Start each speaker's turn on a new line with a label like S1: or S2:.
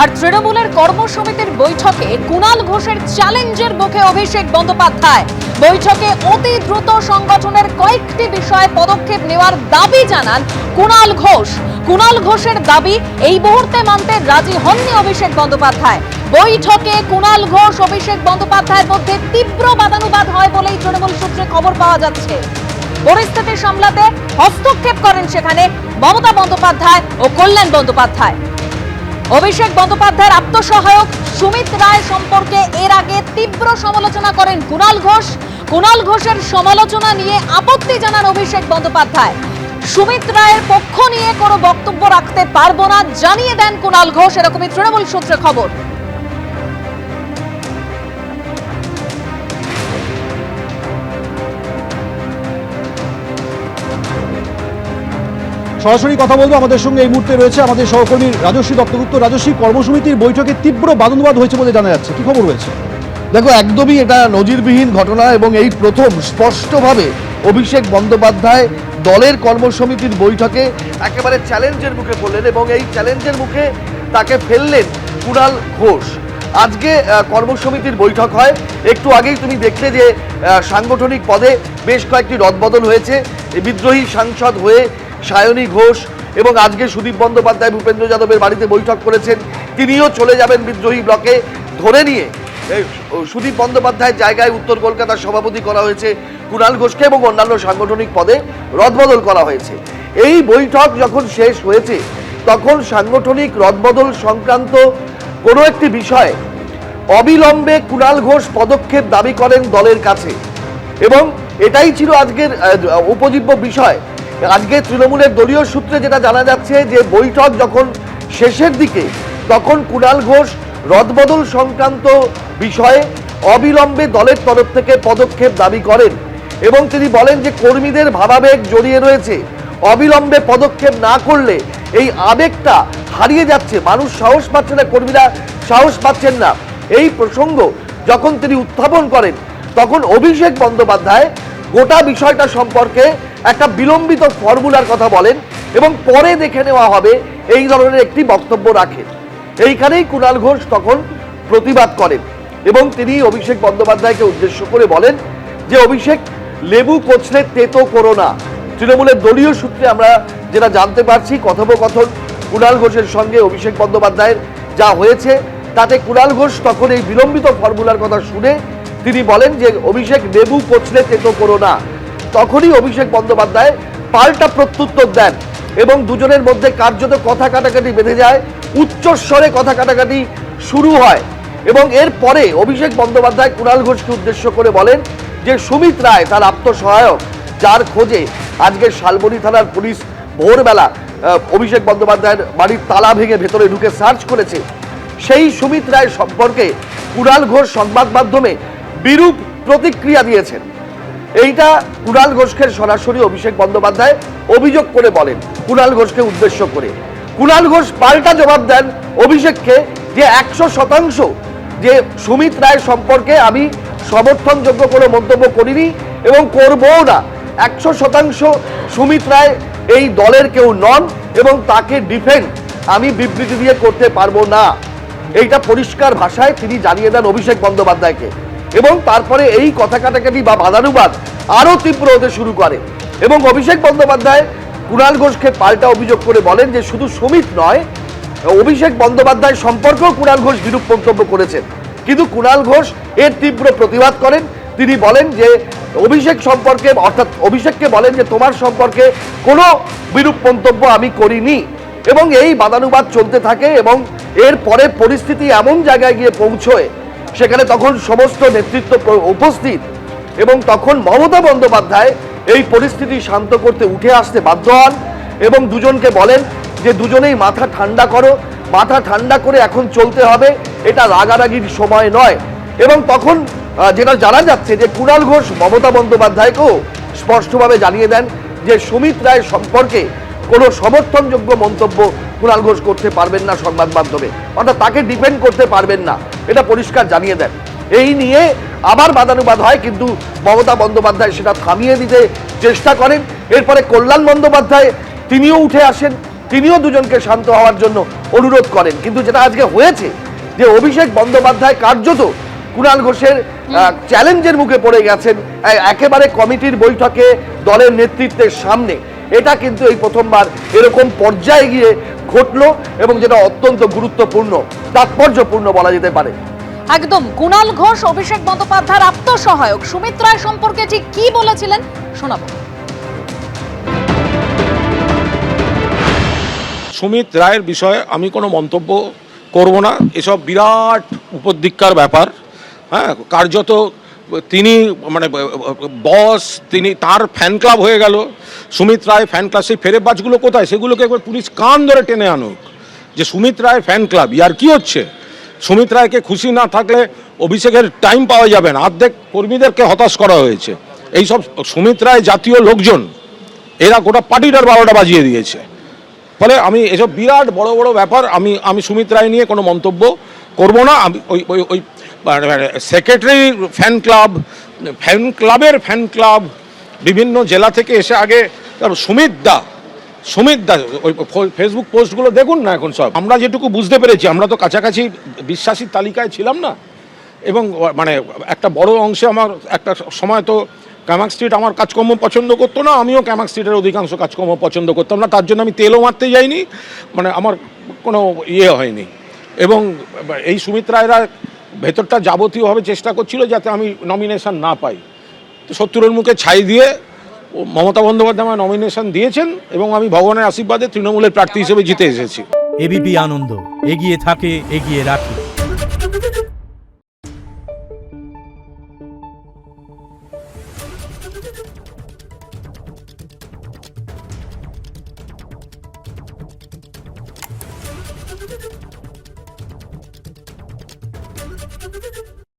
S1: আর তৃণমূলের কর্মসমিতির বৈঠকে কুণাল ঘোষের চ্যালেঞ্জের মুখে অভিষেক বন্দ্যোপাধ্যায়। বৈঠকে অতি দ্রুত সংগঠনের কয়েকটি বিষয়ে পদক্ষেপ নেওয়ার দাবি জানান কুণাল ঘোষ। কুণাল ঘোষের দাবি এই মুহূর্তে মানতে রাজি হননি অভিষেক বন্দ্যোপাধ্যায়। বৈঠকে কুণাল ঘোষ অভিষেক বন্দ্যোপাধ্যায়ের মধ্যে তীব্র বাদানুবাদ হয় বলেই তৃণমূল সূত্রে খবর পাওয়া যাচ্ছে। পরিস্থিতি সামলাতে হস্তক্ষেপ করেন সেখানে মমতা বন্দ্যোপাধ্যায় ও কল্যাণ বন্দ্যোপাধ্যায়। অভিষেক বন্দ্যোপাধ্যায়ের আত্মসহায়ক সুমিত রায় সম্পর্কে এর আগে তীব্র সমালোচনা করেন কুণাল ঘোষ। কুণাল ঘোষের সমালোচনা নিয়ে আপত্তি জানান অভিষেক বন্দ্যোপাধ্যায়। সুমিত রায়ের পক্ষ নিয়ে কোনো বক্তব্য রাখতে পারবো না জানিয়ে দেন কুণাল ঘোষ, এরকমই তৃণমূল সূত্রে খবর।
S2: সরাসরি কথা বলবো, আমাদের সঙ্গে এই মুহূর্তে রয়েছে আমাদের সহকর্মী রাজস্বী দত্তগুপ্ত। রাজস্বী, কর্মসমিতির বৈঠকে তীব্র বাদানুবাদ হয়েছে বলে জানা যাচ্ছে, কি খবর রয়েছে?
S3: দেখো, একদমই এটা নজিরবিহীন ঘটনা এবং এই প্রথম স্পষ্টভাবে অভিষেক বন্দ্যোপাধ্যায় দলের কর্মসমিতির বৈঠকে একেবারে চ্যালেঞ্জের মুখে পড়লেন এবং এই চ্যালেঞ্জের মুখে তাকে ফেললেন কুণাল ঘোষ। আজকে কর্মসমিতির বৈঠক হয়। একটু আগেই তুমি দেখলে যে সাংগঠনিক পদে বেশ কয়েকটি রদবদল হয়েছে। বিদ্রোহী সাংসদ হয়ে সায়নী ঘোষ এবং আজকে সুদীপ বন্দ্যোপাধ্যায় ভূপেন্দ্র যাদবের বাড়িতে বৈঠক করেছেন, তিনিও চলে যাবেন বিদ্রোহী ব্লকে। ধরে নিয়ে সুদীপ বন্দ্যোপাধ্যায়ের জায়গায় উত্তর কলকাতার সভাপতি করা হয়েছে কুণাল ঘোষকে এবং অন্যান্য সাংগঠনিক পদে রদবদল করা হয়েছে। এই বৈঠক যখন শেষ হয়েছে তখন সাংগঠনিক রদবদল সংক্রান্ত কোনো একটি বিষয়ে অবিলম্বে কুণাল ঘোষ পদক্ষেপ দাবি করেন দলের কাছে এবং এটাই ছিল আজকের উপজীব্য বিষয়। আজকে তৃণমূলের দলীয় সূত্রে যেটা জানা যাচ্ছে যে বৈঠক যখন শেষের দিকে তখন কুণাল ঘোষ রদবদল সংক্রান্ত বিষয়ে অবিলম্বে দলের তরফ থেকে পদক্ষেপ দাবি করেন এবং তিনি বলেন যে কর্মীদের ভাবাবেগ জড়িয়ে রয়েছে, অবিলম্বে পদক্ষেপ না করলে এই আবেগটা হারিয়ে যাচ্ছে, মানুষ সাহস পাচ্ছে না, কর্মীরা সাহস পাচ্ছেন না। এই প্রসঙ্গ যখন তিনি উত্থাপন করেন তখন অভিষেক বন্দ্যোপাধ্যায় গোটা বিষয়টা সম্পর্কে একটা বিলম্বিত ফর্মুলার কথা বলেন এবং পরে দেখে নেওয়া হবে এই ধরনের একটি বক্তব্য রাখেন। এইখানেই কুণাল ঘোষ তখন প্রতিবাদ করেন এবং তিনি অভিষেক বন্দ্যোপাধ্যায়কে উদ্দেশ্য করে বলেন যে অভিষেক, লেবু কচলে তেতো করো না। তৃণমূলের দলীয় সূত্রে আমরা যেটা জানতে পারছি কথোপকথন কুণাল ঘোষের সঙ্গে অভিষেক বন্দ্যোপাধ্যায়ের যা হয়েছে তাতে কুণাল ঘোষ তখন এই বিলম্বিত ফর্মুলার কথা শুনে তিনি বলেন যে অভিষেক, লেবু কচলে তেতো করো না। তখনই অভিষেক বন্দ্যোপাধ্যায় পাল্টা প্রত্যুত্তর দেন এবং দুজনের মধ্যে কার্যত কথা কাটাকাটি বেঁধে যায়, উচ্চস্বরে কথা কাটাকাটি শুরু হয় এবং এরপরে অভিষেক বন্দ্যোপাধ্যায় কুণাল ঘোষকে উদ্দেশ্য করে বলেন যে সুমিত রায় তার আত্মসহায়ক, যার খোঁজে আজকে শালবনী থানার পুলিশ ভোরবেলা অভিষেক বন্দ্যোপাধ্যায়ের বাড়ির তালা ভেঙে ভেতরে ঢুকে সার্চ করেছে, সেই সুমিত রায় সম্পর্কে কুণাল ঘোষ সংবাদ মাধ্যমে বিরূপ প্রতিক্রিয়া দিয়েছেন। এইটা কুণাল ঘোষকে সরাসরি অভিষেক বন্দ্যোপাধ্যায় অভিযোগ করে বলেন কুণাল ঘোষকে উদ্দেশ্য করে। কুণাল ঘোষ পাল্টা জবাব দেন অভিষেককে যে 100% যে সুমিত রায় সম্পর্কে আমি সমর্থনযোগ্য কোনো মন্তব্য করিনি এবং করবও না। 100% সুমিত রায় এই দলের কেউ নন এবং তাকে ডিফেন্ড আমি বিবৃতি দিয়ে করতে পারবো না। এইটা পরিষ্কার ভাষায় তিনি জানিয়ে দেন অভিষেক বন্দ্যোপাধ্যায়কে এবং তারপরে এই কথা কাটাকাটি বা বাদানুবাদ আরো তীব্র হতে শুরু করে এবং অভিষেক বন্দ্যোপাধ্যায় কুণাল ঘোষকে পাল্টা অভিযোগ করে বলেন যে শুধু সুমিত নয়, অভিষেক বন্দ্যোপাধ্যায় সম্পর্কেও কুণাল ঘোষ বিরূপ মন্তব্য করেছেন। কিন্তু কুণাল ঘোষ এর তীব্র প্রতিবাদ করেন। তিনি বলেন যে অভিষেক সম্পর্কে, অর্থাৎ অভিষেককে বলেন যে তোমার সম্পর্কে কোনো বিরূপ মন্তব্য আমি করিনি এবং এই বাদানুবাদ চলতে থাকে এবং এরপরে পরিস্থিতি এমন জায়গায় গিয়ে পৌঁছয় সেখানে তখন সমস্ত নেতৃত্ব উপস্থিত এবং তখন মমতা বন্দ্যোপাধ্যায় এই পরিস্থিতি শান্ত করতে উঠে আসতে বাধ্য হন এবং দুজনকে বলেন যে দুজনেই মাথা ঠান্ডা করো, মাথা ঠান্ডা করে এখন চলতে হবে, এটা রাগারাগির সময় নয়। এবং তখন যেটা জানা যাচ্ছে যে কুণাল ঘোষ মমতা বন্দ্যোপাধ্যায়কেও স্পষ্টভাবে জানিয়ে দেন যে সুমিত রায় সম্পর্কে কোনো সমর্থনযোগ্য মন্তব্য কুণাল ঘোষ করতে পারবেন না সংবাদ মাধ্যমে, অর্থাৎ তাকে ডিফেন্ড করতে পারবেন না, এটা পরিষ্কার জানিয়ে দেন। এই নিয়ে আবার বাদানুবাদ হয় কিন্তু মমতা বন্দ্যোপাধ্যায় সেটা থামিয়ে দিতে চেষ্টা করেন। এরপরে কল্যাণ বন্দ্যোপাধ্যায় তিনিও উঠে আসেন তিনিও দুজনকে শান্ত হওয়ার জন্য অনুরোধ করেন। কিন্তু যেটা আজকে হয়েছে যে অভিষেক বন্দ্যোপাধ্যায় কার্যত কুণাল ঘোষের চ্যালেঞ্জের মুখে পড়ে গেছেন একেবারে কমিটির বৈঠকে দলের নেতৃত্বের সামনে, এটা কিন্তু এই প্রথমবার এরকম পর্যায়ে গিয়ে ঘটলো এবং যেটা অত্যন্ত গুরুত্বপূর্ণ, তাৎপর্যপূর্ণ বলা যেতে পারে।
S1: একদম। কুণাল ঘোষ অভিষেক বন্দ্যোপাধ্যায়ের আত্মসহায়ক সুমিত রায় সম্পর্কে ঠিক কি বলেছিলেন শোনাবো।
S4: সুমিত রায়ের বিষয়ে আমি কোনো মন্তব্য করব না। এসব বিরাট উপদিক্কার ব্যাপার। হ্যাঁ, কার্যত তিনি মানে বস, তিনি তার ফ্যান ক্লাব হয়ে গেল। সুমিত রায় ফ্যান ক্লাব, সেই ফেরেববাজগুলো কোথায়? সেগুলোকে একবার পুলিশ কান ধরে টেনে আনুক যে সুমিত রায় ফ্যান ক্লাব। ইয়ার কি হচ্ছে? সুমিত রায়কে খুশি না থাকলে অভিষেকের টাইম পাওয়া যাবে না। অর্ধেক কর্মীদেরকে হতাশ করা হয়েছে। এইসব সুমিত রায় জাতীয় লোকজন, এরা গোটা পার্টিটার 12টা বাজিয়ে দিয়েছে। ফলে আমি এসব বিরাট বড় বড় ব্যাপার, আমি সুমিত রায় নিয়ে কোনো মন্তব্য করব না। আমি ওই সেক্রেটারি ফ্যান ক্লাবের ফ্যান ক্লাব বিভিন্ন জেলা থেকে এসে আগে সুমিত দা ওই ফেসবুক পোস্টগুলো দেখুন না। এখন সব আমরা যেটুকু বুঝতে পেরেছি, আমরা তো কাছাকাছি বিশ্বাসীর তালিকায় ছিলাম না, এবং মানে একটা বড় অংশে আমার একটা সময় তো ক্যামাক স্ট্রিট আমার কাজকর্ম পছন্দ করতো না, আমিও ক্যামাক স্ট্রিটের অধিকাংশ কাজকর্ম পছন্দ করতাম না। তার জন্য আমি তেলও মারতে যাইনি, মানে আমার কোনো ইয়ে হয়নি। এবং এই সুমিত রায়রা ভেতরটা যাবতীয়ভাবে চেষ্টা করছিল যাতে আমি নমিনেশন না পাই। তো 70-এর মুখে ছাই দিয়ে মমতা বন্দ্যোপাধ্যায় আমার নমিনেশন দিয়েছেন এবং আমি ভগবানের আশীর্বাদে তৃণমূলের প্রার্থী হিসেবে জিতে এসেছি।
S5: এবিপি আনন্দ, এগিয়ে থাকে, এগিয়ে রাখে।